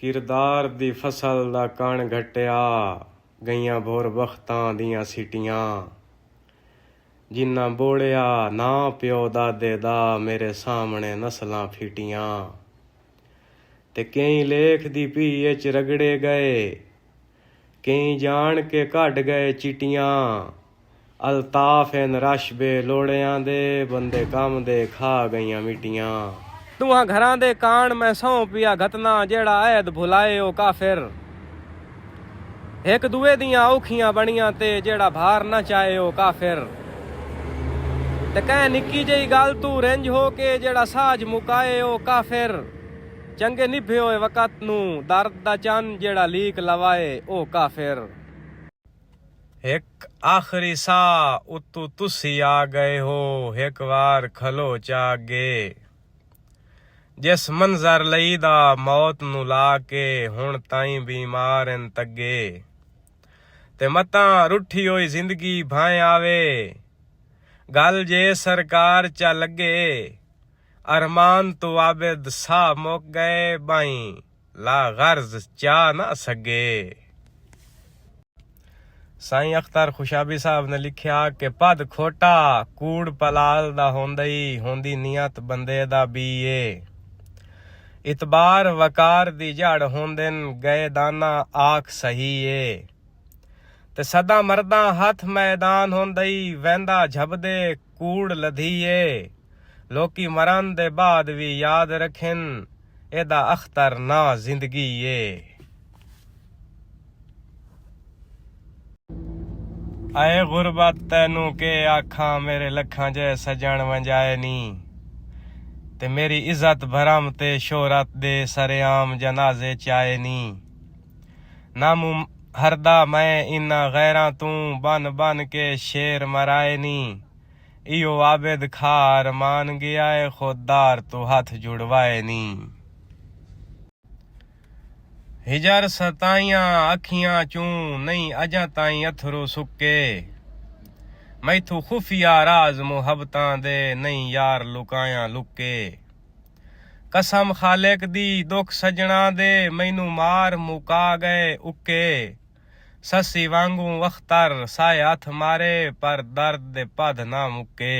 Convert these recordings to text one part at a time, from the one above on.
किरदार दी फसल दा कण घटिया गईयां भोर बख्तां दियां सीटियां जिन्ना बोलिया ना प्यो दादे दा मेरे सामने नस्लां फीटियां ते केई लेख दी पीए च रगड़े गए केई जान के कढ गए चिटियां अल्ताफ एन रश बे लोड़ियां दे बंदे कम दे खा गईयां मिटियां तुहां घरां दे कान मैं सौं पिया घतना जेड़ा ऐद भुलाए ओ काफिर एक दुए दियां औखियां बणियां ते जेड़ा भार ना चाहे ओ काफिर ते कह निक्की जही गल तू रेंज हो के जेड़ा साज मुकाए ओ काफिर चंगे निभे होए वक़्त नू दर्द दा चन जेड़ा लीक लवाए ओ काफिर एक आखिरी सा उत्तू तुसी आ गए हो एक वार खलो चागे जिस मंजर लई दा मौत नू ला के हुण ताईं बीमार इन तगे ते मतां रुठी होई जिंदगी भाएं आवे गल जे सरकार चा लगे अरमान तू आबिद सा मुक गए बाई ला गर्ज चा ना सगे। साईं अख्तर खुशाबी साहब ने लिखिया कि पद खोटा कूड़ पलाल दा होंदई होंदी नियत बंदे दा बीए इतबार वकार दी जड़ होंदन गए दाना आख सही ए ते सदा मर्दा हथ मैदान होंदई वैंदा झबदे कूड़ लधीए लोकी मरन दे बाद भी याद रखन एदा अख्तर ना जिंदगी ए। आए गुरबत तैनू के आखां मेरे लखां जे सजन वंजाए नी ते मेरी इज्जत भरम ते शोहरत दे सरेआम जनाजे चाए नी नामू हरदा मैं इन्ना गैरां तू बन बन के शेर मराए नी इयो आबिद खार मान गया है खुददार तू हाथ जुड़वाए नी हिजर सताइयां अखियां चूं नहीं अजा ताईं अथरू सुके मैथू खुफिया राज मुहब्बतां दे नहीं यार लुकाया लुके कसम खालिक दी दुख सजना दे मैनू मार मुका गए उके ससी वांगू अख्तर साए हथ मारे पर दर्द दे पद ना मुके।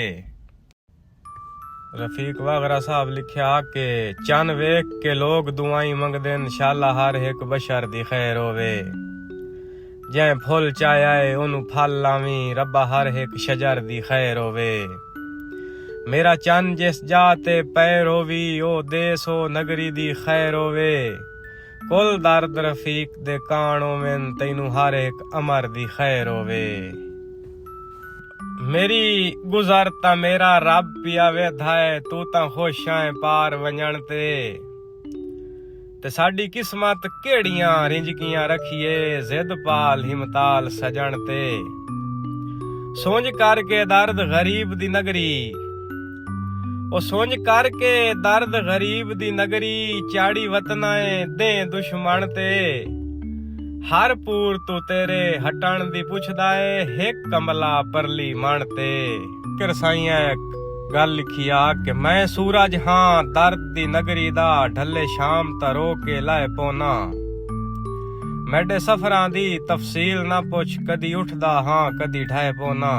रफीक वागरा साहब लिखिया के चन वेख के लोग दुआई मंगदेन शाला हर एक बशर दी खैर होवे जै फुल चाहे ओनू फल लावी रब्बा हर एक शजर दी खैर होवे मेरा चन जिस जाते पैर होवी ओ देस ओ नगरी दी खैर होवे कुल दर्द रफीक दे कानो में तैनू हर एक अमर दी खैर होवे मेरी गुजरता मेरा रब पिया वेधा है तू तां खुश है पार वंजण ते साडी किस्मत केड़ियां रिंजकियां रखिए जिद पाल हिमताल सजण ते सोच करके दर्द गरीब दी नगरी ओ सोच करके दर्द गरीब दी नगरी चाड़ी वतनाए दे दुश्मन ते हर पूर तू तेरे हटण दी पुछदा है हिक कमला परली मन ते कर साईं गल लिखिया कि मैं सूरज हाँ दर्द दी नगरी दा ढले शाम तरो के लाए पौना मेरे सफरां दी तफसील ना पुछ कदी उठदा हाँ कदी ढाए पौना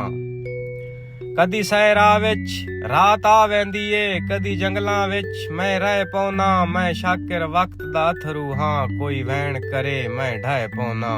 कदी सहरा विच रात आ वेंदी ए कदी जंगलां विच मैं रह पौना मैं शाकिर वक्त दा अथरू हाँ कोई वैण करे मैं ढाए पौना।